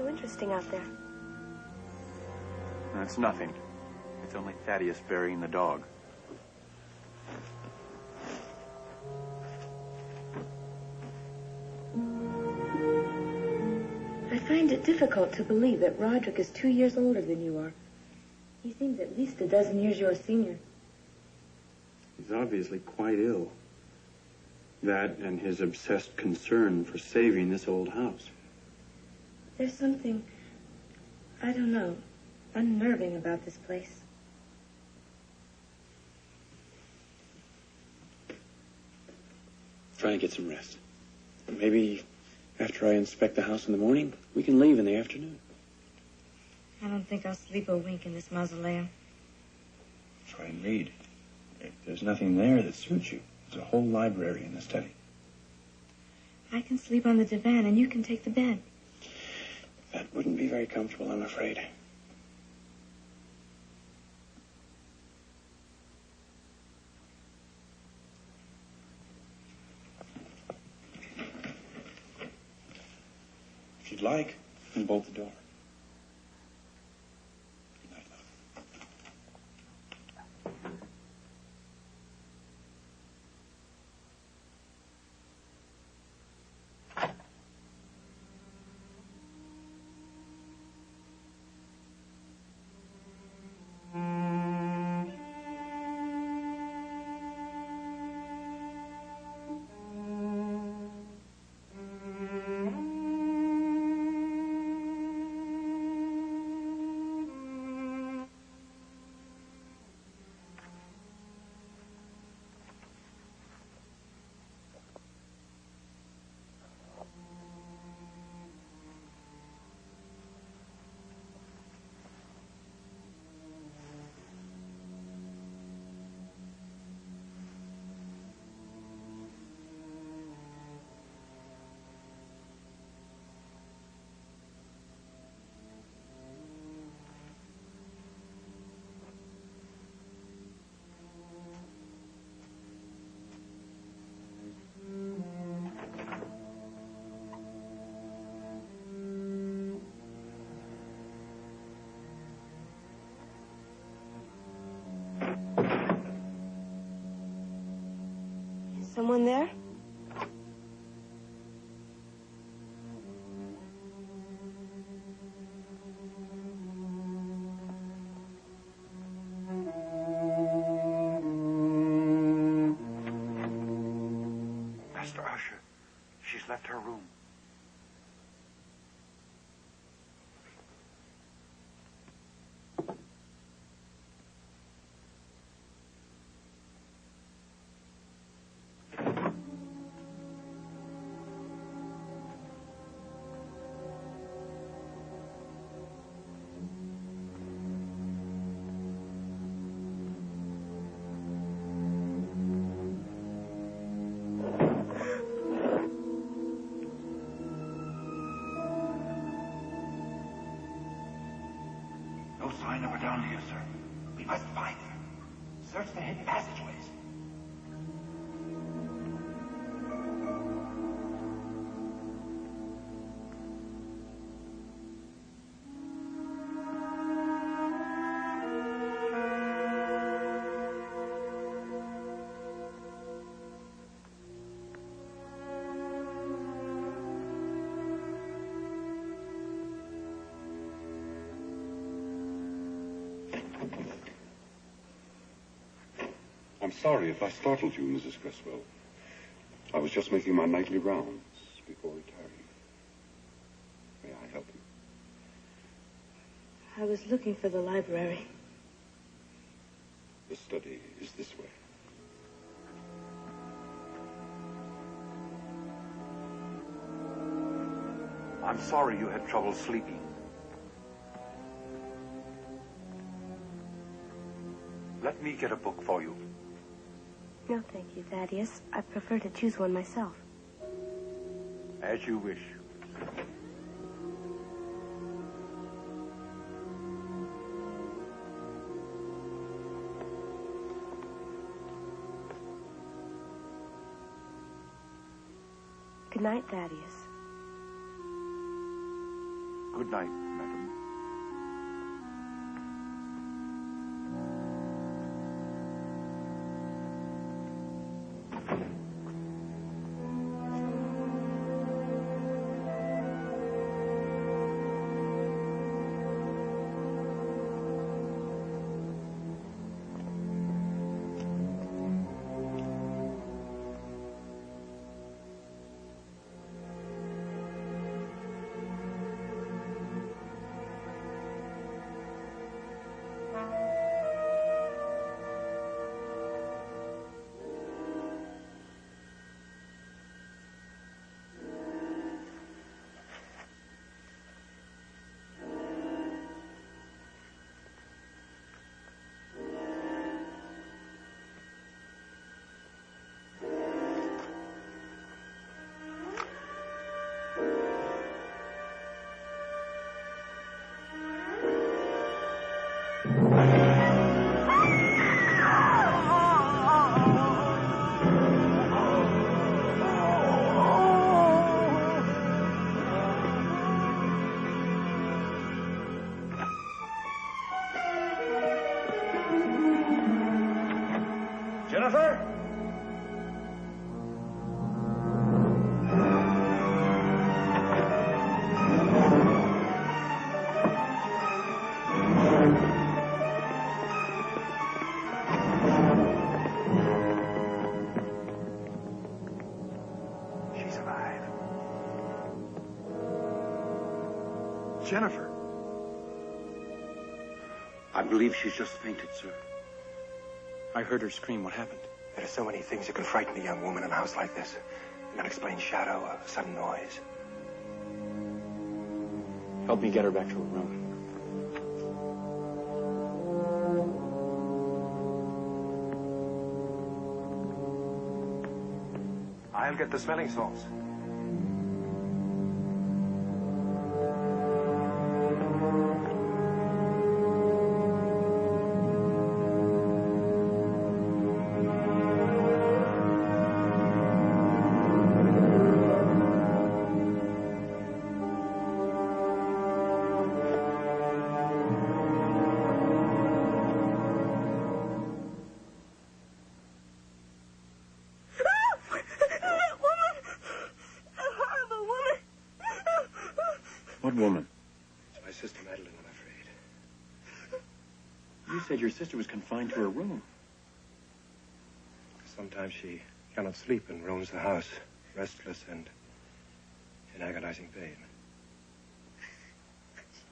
interesting out there? That's nothing. It's only Thaddeus burying the dog. I find it difficult to believe that Roderick is 2 years older than you are. He seems at least a dozen years your senior. He's obviously quite ill. That and his obsessed concern for saving this old house. There's something, I don't know, unnerving about this place. Try and get some rest. Maybe after I inspect the house in the morning, we can leave in the afternoon. I don't think I'll sleep a wink in this mausoleum. Try and read. If there's nothing there that suits you, there's a whole library in the study. I can sleep on the divan and you can take the bed. That wouldn't be very comfortable, I'm afraid. If you'd like, you can bolt the door. Good night, love. Someone there? Master Usher, she's left her room. No sign of her down here, sir. We must find her. Search the hidden passageways. I'm sorry if I startled you, Mrs. Creswell. I was just making my nightly rounds before retiring. May I help you? I was looking for the library. The study is this way. I'm sorry you had trouble sleeping. Let me get a book for you. No, thank you, Thaddeus. I prefer to choose one myself. As you wish. Good night, Thaddeus. Good night, madam. Jennifer? She's alive. Jennifer. I believe she's just fainted, sir. I heard her scream. What happened? There are so many things that can frighten a young woman in a house like this. An unexplained shadow, a sudden noise. Help me get her back to her room. I'll get the smelling salts. What woman? It's my sister Madeline, I'm afraid. You said your sister was confined to her room. Sometimes she cannot sleep and roams the house, restless and in agonizing pain.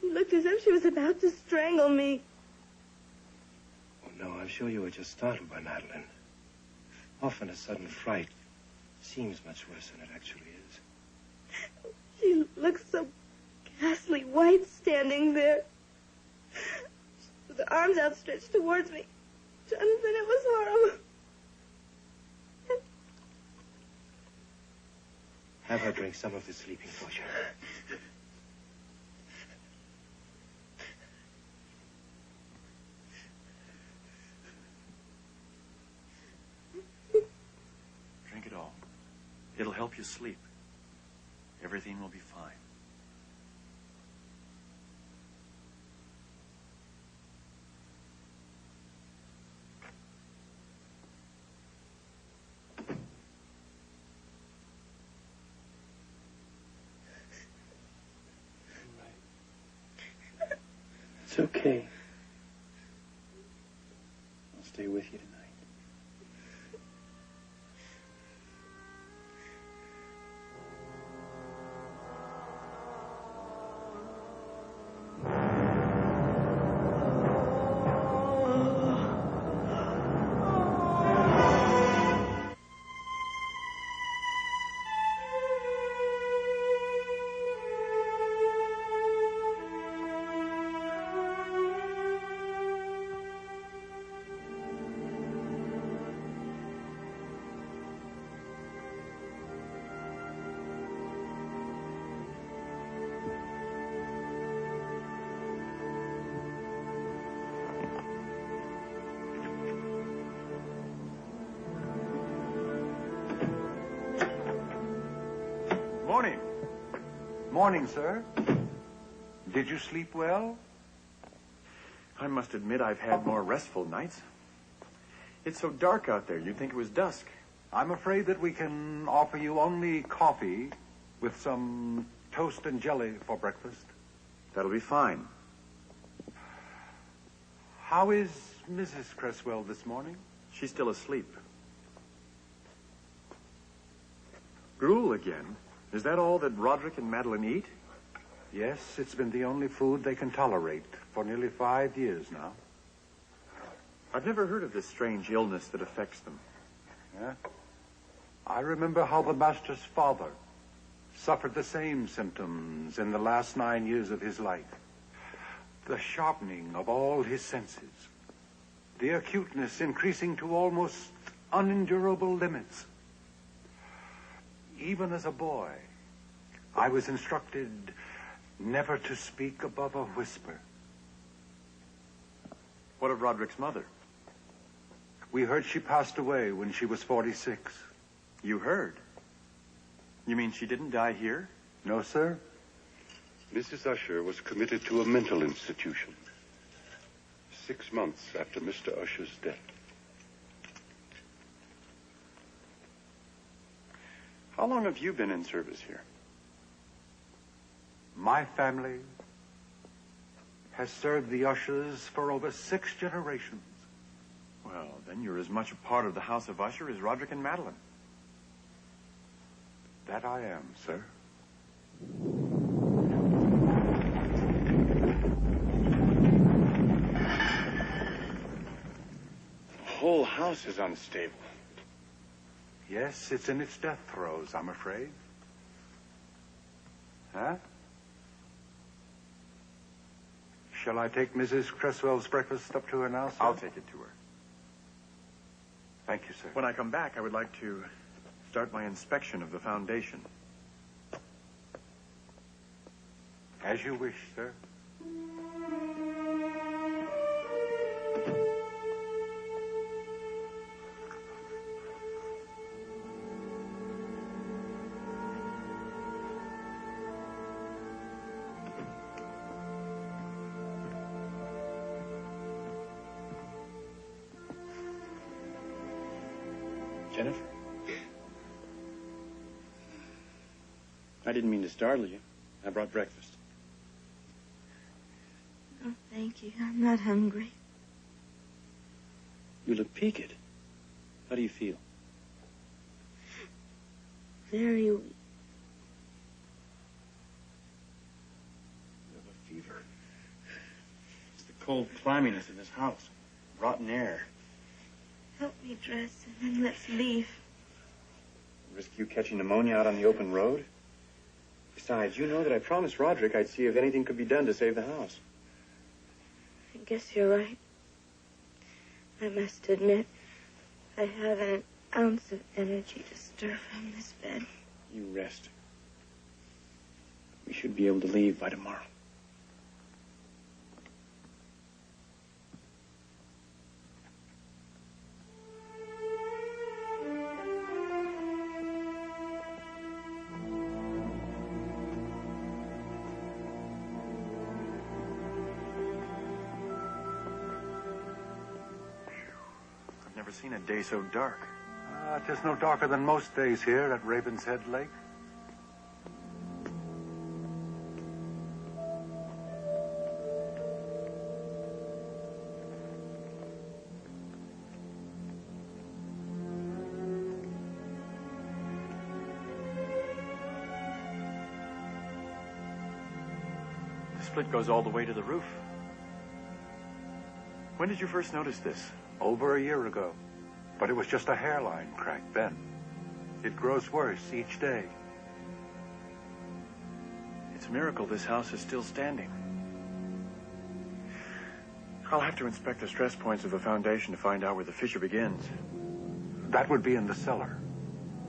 She looked as if she was about to strangle me. Oh, no, I'm sure you were just startled by Madeline. Often a sudden fright seems much worse than it actually is. She looked so ghastly white standing there, with her arms outstretched towards me. Jonathan, it was horrible. Have her drink some of this sleeping potion. Drink it all. It'll help you sleep. Everything will be fine. It's okay. I'll stay with you tonight. Morning. Morning, sir. Did you sleep well? I must admit I've had more restful nights. It's so dark out there, you'd think it was dusk. I'm afraid that we can offer you only coffee with some toast and jelly for breakfast. That'll be fine. How is Mrs. Cresswell this morning? She's still asleep. Gruel again? Is that all that Roderick and Madeline eat? Yes, it's been the only food they can tolerate for nearly 5 years now. I've never heard of this strange illness that affects them. Yeah? I remember how the master's father suffered the same symptoms in the last 9 years of his life. The sharpening of all his senses. The acuteness increasing to almost unendurable limits. Even as a boy, I was instructed never to speak above a whisper. What of Roderick's mother? We heard she passed away when she was 46. You heard? You mean she didn't die here? No, sir. Mrs. Usher was committed to a mental institution 6 months after Mr. Usher's death. How long have you been in service here? My family has served the Ushers for over 6 generations. Well, then you're as much a part of the House of Usher as Roderick and Madeline. That I am, sir. The whole house is unstable. Yes, it's in its death throes, I'm afraid. Huh? Shall I take Mrs. Cresswell's breakfast up to her now, sir? I'll take it to her. Thank you, sir. When I come back, I would like to start my inspection of the foundation. As you wish, sir. Jennifer? I didn't mean to startle you. I brought breakfast. Oh, thank you. I'm not hungry. You look peaked. How do you feel? Very weak. You have a fever. It's the cold climminess of this house. Rotten air. Help me dress and then let's leave. Risk you catching pneumonia out on the open road? Besides, you know that I promised Roderick I'd see if anything could be done to save the house. I guess you're right. I must admit, I haven't an ounce of energy to stir from this bed. You rest. We should be able to leave by tomorrow. Never seen a day so dark. It is no darker than most days here at Raven's Head Lake. The split goes all the way to the roof. When did you first notice this? Over a year ago. But it was just a hairline crack then. It grows worse each day. It's a miracle this house is still standing. I'll have to inspect the stress points of the foundation to find out where the fissure begins. That would be in the cellar.